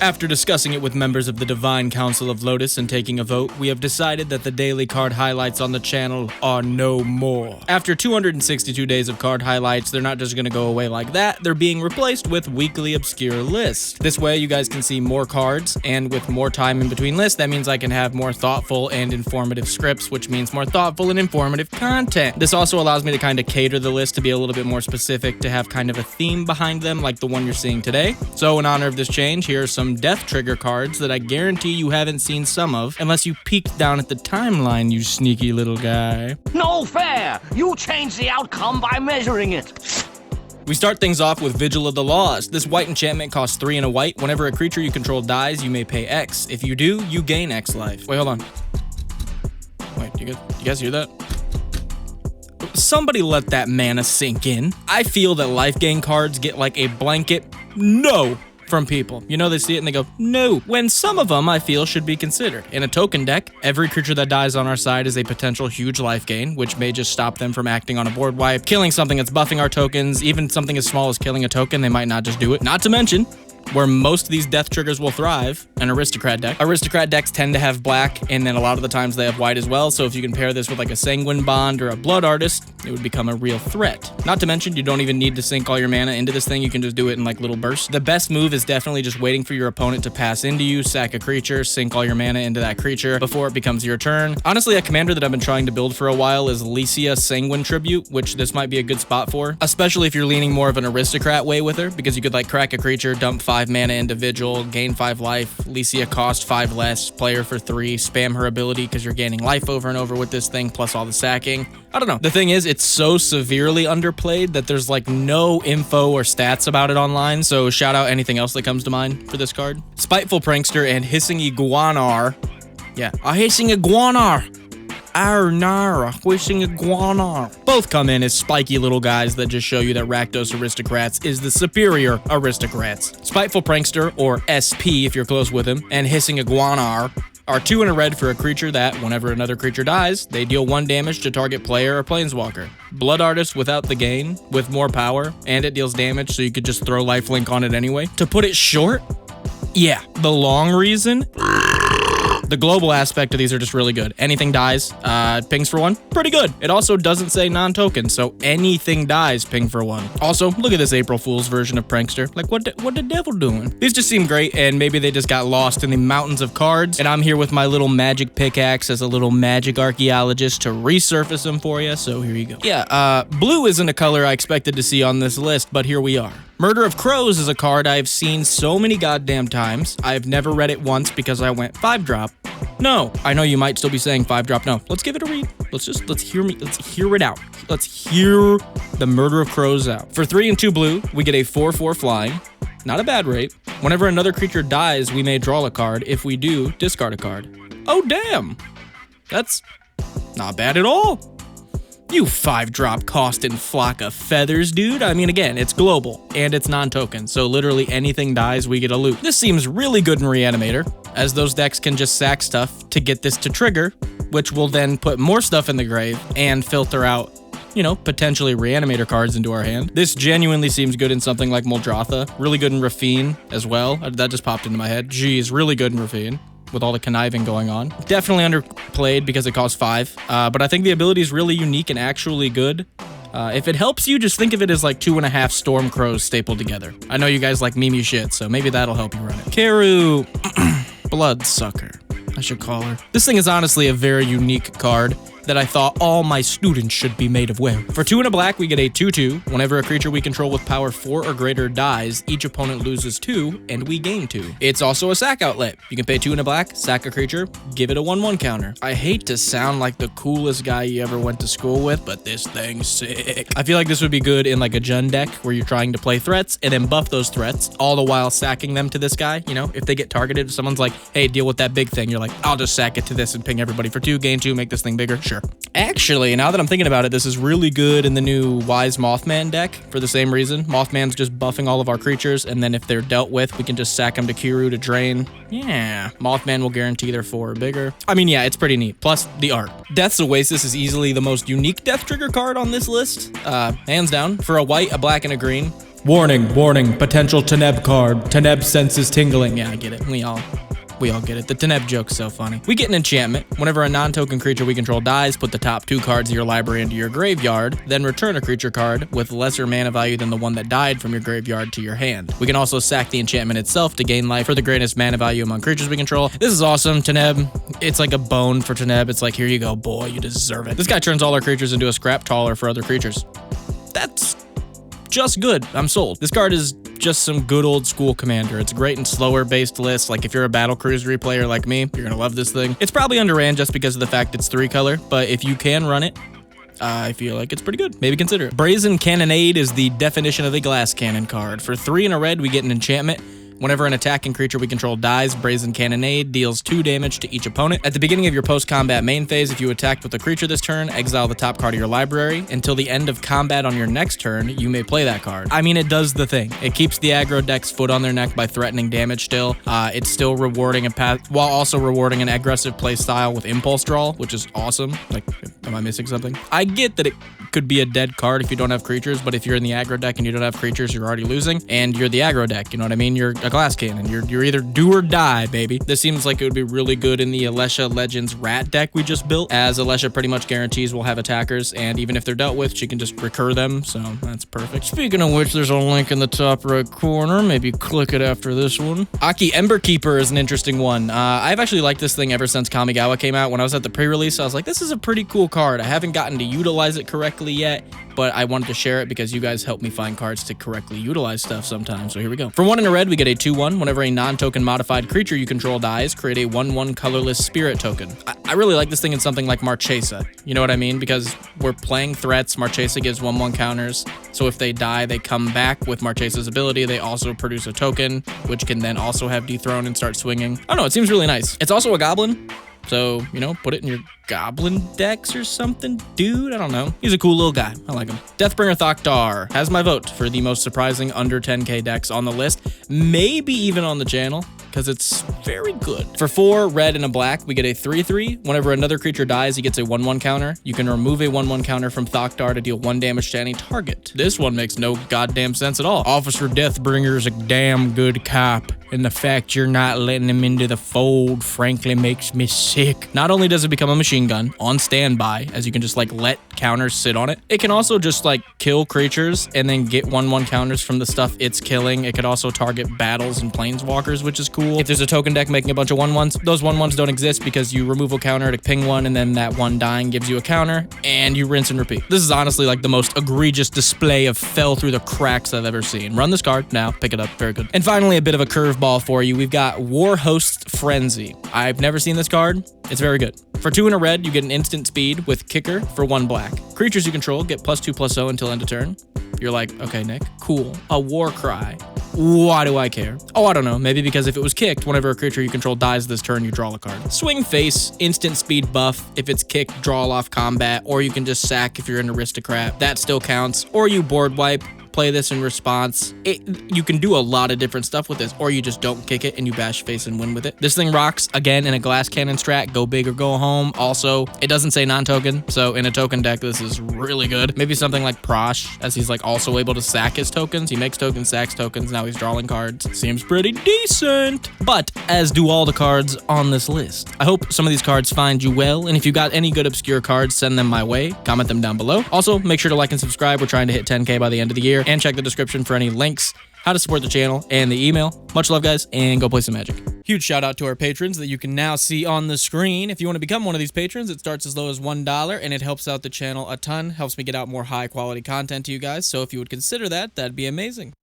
After discussing it with members of the Divine Council of Lotus and taking a vote, we have decided that the daily card highlights on the channel are no more. After 262 days of card highlights, they're not just gonna go away like that, they're being replaced with weekly obscure lists. This way you guys can see more cards, and with more time in between lists, that means I can have more thoughtful and informative scripts, which means more thoughtful and informative content. This also allows me to kind of cater the list to be a little bit more specific, to have kind of a theme behind them, like the one you're seeing today. So in honor of this change, here are some death trigger cards that I guarantee you haven't seen some of, unless you peeked down at the timeline, you sneaky little guy. No fair! You change the outcome by measuring it. We start things off with Vigil of the Laws. This white enchantment costs 3 and a white. Whenever a creature you control dies, you may pay X. If you do, you gain X life. Wait, hold on. Wait, you guys hear that? Somebody let that mana sink in. I feel that life gain cards get like a blanket no from people. You know, they see it and they go, no. When some of them, I feel, should be considered. In a token deck, every creature that dies on our side is a potential huge life gain, which may just stop them from acting on a board wipe, killing something that's buffing our tokens, even something as small as killing a token, they might not just do it. Not to mention, where most of these death triggers will thrive, an aristocrat deck. Aristocrat decks tend to have black, and then a lot of the times they have white as well, so if you can pair this with like a Sanguine Bond or a Blood Artist, it would become a real threat. Not to mention, you don't even need to sink all your mana into this thing, you can just do it in like little bursts. The best move is definitely just waiting for your opponent to pass into you, sack a creature, sink all your mana into that creature before it becomes your turn. Honestly, a commander that I've been trying to build for a while is Lycia Sanguine Tribute, which this might be a good spot for, especially if you're leaning more of an aristocrat way with her, because you could like crack a creature, dump 5 mana into Vigil, gain 5 life, Lycia cost 5 less, play her for 3, spam her ability because you're gaining life over and over with this thing, plus all the sacking. I don't know. The thing is, it's so severely underplayed that there's like no info or stats about it online, so shout out anything else that comes to mind for this card. Spiteful Prankster and Hissing Iguanar. Yeah, a Hissing Iguanar. Nara, Hissing Iguanar. Both come in as spiky little guys that just show you that Rakdos Aristocrats is the superior aristocrats. Spiteful Prankster, or SP if you're close with him, and Hissing Iguanar are 2 and a red for a creature that, whenever another creature dies, they deal 1 damage to target player or planeswalker. Blood Artist without the gain, with more power, and it deals damage, so you could just throw lifelink on it anyway. To put it short, yeah, the long reason, the global aspect of these are just really good. Anything dies, pings for 1, pretty good. It also doesn't say non-token, so anything dies, ping for 1. Also, look at this April Fool's version of Prankster. Like, what the devil doing? These just seem great, and maybe they just got lost in the mountains of cards, and I'm here with my little magic pickaxe as a little magic archaeologist to resurface them for you, so here you go. Yeah, blue isn't a color I expected to see on this list, but here we are. Murder of Crows is a card I've seen so many goddamn times. I've never read it once because I went 5-drop. No, I know you might still be saying 5-drop. No, let's give it a read. Let's hear it out. Let's hear the Murder of Crows out. For 3 and 2 blue, we get a 4/4 flying. Not a bad rate. Whenever another creature dies, we may draw a card. If we do, discard a card. Oh, damn. That's not bad at all. You 5-drop costing flock of feathers, dude. I mean, again, it's global, and it's non-token, so literally anything dies, we get a loot. This seems really good in Reanimator, as those decks can just sack stuff to get this to trigger, which will then put more stuff in the grave and filter out, you know, potentially Reanimator cards into our hand. This genuinely seems good in something like Muldrotha, really good in Rafine as well. That just popped into my head. Geez, really good in Rafine, with all the conniving going on. Definitely underplayed because it costs 5, but I think the ability is really unique and actually good. If it helps you, just think of it as like 2.5 Storm Crows stapled together. I know you guys like meme shit, so maybe that'll help you run it. Karu, Bloodsucker, I should call her. This thing is honestly a very unique card that I thought all my students should be made aware. For 2 and a black, we get a 2/2. Whenever a creature we control with power 4 or greater dies, each opponent loses 2, and we gain 2. It's also a sack outlet. You can pay 2 and a black, sack a creature, give it a 1/1 counter. I hate to sound like the coolest guy you ever went to school with, but this thing's sick. I feel like this would be good in like a Jund deck where you're trying to play threats and then buff those threats, all the while sacking them to this guy. You know, if they get targeted, if someone's like, hey, deal with that big thing, you're like, I'll just sack it to this and ping everybody for 2, gain 2, make this thing bigger. Sure. Actually, now that I'm thinking about it, this is really good in the new Wise Mothman deck for the same reason. Mothman's just buffing all of our creatures, and then if they're dealt with, we can just sack them to Kiru to drain. Yeah, Mothman will guarantee they're 4 or bigger. I mean, yeah, it's pretty neat. Plus, the art. Death's Oasis is easily the most unique death trigger card on this list. Hands down. For a white, a black, and a green, Warning, warning, potential Teneb card. Teneb senses tingling. Yeah, I get it. We all get it. The Teneb joke's so funny. We get an enchantment. Whenever a non-token creature we control dies, put the top 2 cards of your library into your graveyard, then return a creature card with lesser mana value than the one that died from your graveyard to your hand. We can also sack the enchantment itself to gain life for the greatest mana value among creatures we control. This is awesome, Teneb. It's like a bone for Teneb. It's like, here you go, boy, you deserve it. This guy turns all our creatures into a scrap taller for other creatures. That's just good. I'm sold. This card is just some good old school commander. It's great in slower based lists. Like if you're a battle cruisery player like me, you're gonna love this thing. It's probably underran just because of the fact it's 3 color, but if you can run it, I feel like it's pretty good. Maybe consider it. Brazen Cannonade is the definition of a glass cannon card. For 3 and a red, we get an enchantment. Whenever an attacking creature we control dies, Brazen Cannonade deals 2 damage to each opponent. At the beginning of your post-combat main phase, if you attacked with a creature this turn, exile the top card of your library. Until the end of combat on your next turn, you may play that card. I mean, it does the thing. It keeps the aggro deck's foot on their neck by threatening damage still. It's still rewarding a path, while also rewarding an aggressive play style with impulse draw, which is awesome. Like, am I missing something? I get that it could be a dead card if you don't have creatures, but if you're in the aggro deck and you don't have creatures, you're already losing, and you're the aggro deck, you know what I mean? You're a glass cannon. You're either do or die, baby. This seems like it would be really good in the Alesha Legends Rat deck we just built, as Alesha pretty much guarantees we'll have attackers, and even if they're dealt with, she can just recur them, so that's perfect. Speaking of which, there's a link in the top right corner. Maybe click it after this one. Aki Emberkeeper is an interesting one. I've actually liked this thing ever since Kamigawa came out. When I was at the pre-release, I was like, this is a pretty cool card. I haven't gotten to utilize it correctly yet, but I wanted to share it because you guys help me find cards to correctly utilize stuff sometimes, so here we go. For 1 and a red, we get a 2/1. Whenever a non-token modified creature you control dies, create a 1/1 colorless spirit token. I really like this thing in something like Marchesa, you know what I mean? Because we're playing threats, Marchesa gives 1/1 counters, so if they die, they come back with Marchesa's ability. They also produce a token, which can then also have dethrone and start swinging. I don't know, it seems really nice. It's also a goblin, so, you know, put it in your goblin decks or something, dude. I don't know. He's a cool little guy. I like him. Deathbringer Thoktar has my vote for the most surprising under 10k decks on the list, maybe even on the channel, because it's very good. For 4 red and a black, we get a 3/3. Whenever another creature dies, he gets a 1/1 counter. You can remove a 1/1 counter from Thoktar to deal 1 damage to any target. This one makes no goddamn sense at all. Officer Deathbringer is a damn good cop, and the fact you're not letting him into the fold frankly makes me sick. Not only does it become a machine gun on standby, as you can just like let counters sit on it, it can also just like kill creatures and then get 1/1 counters from the stuff it's killing. It could also target battles and planeswalkers, which is cool. If there's a token deck making a bunch of 1/1s, those 1/1s don't exist because you remove a counter to ping one, and then that one dying gives you a counter, and you rinse and repeat. This is honestly like the most egregious display of fell through the cracks I've ever seen. Run this card now, pick it up, very good. And finally, a bit of a curveball for you. We've got Warhost Frenzy. I've never seen this card. It's very good. For 2 and a red, you get an instant speed with Kicker for 1 black. Creatures you control get +2/+0 until end of turn. You're like, okay, Nick, cool. A war cry. Why do I care? Oh, I don't know. Maybe because if it was kicked, whenever a creature you control dies this turn, you draw a card. Swing Face, instant speed buff. If it's kicked, draw off combat, or you can just sack if you're an aristocrat. That still counts. Or you board wipe. Play this in response. You can do a lot of different stuff with this, or you just don't kick it and you bash face and win with it. This thing rocks, again, in a glass cannon strat, go big or go home. Also, it doesn't say non-token, so in a token deck, this is really good. Maybe something like Prosh, as he's like also able to sack his tokens. He makes tokens, sacks tokens, now he's drawing cards. Seems pretty decent. But, as do all the cards on this list. I hope some of these cards find you well, and if you got any good obscure cards, send them my way. Comment them down below. Also, make sure to like and subscribe. We're trying to hit 10k by the end of the year. And check the description for any links, how to support the channel, and the email. Much love, guys, and go play some Magic. Huge shout out to our patrons that you can now see on the screen. If you want to become one of these patrons, it starts as low as $1, and it helps out the channel a ton, helps me get out more high quality content to you guys. So if you would consider that, that'd be amazing.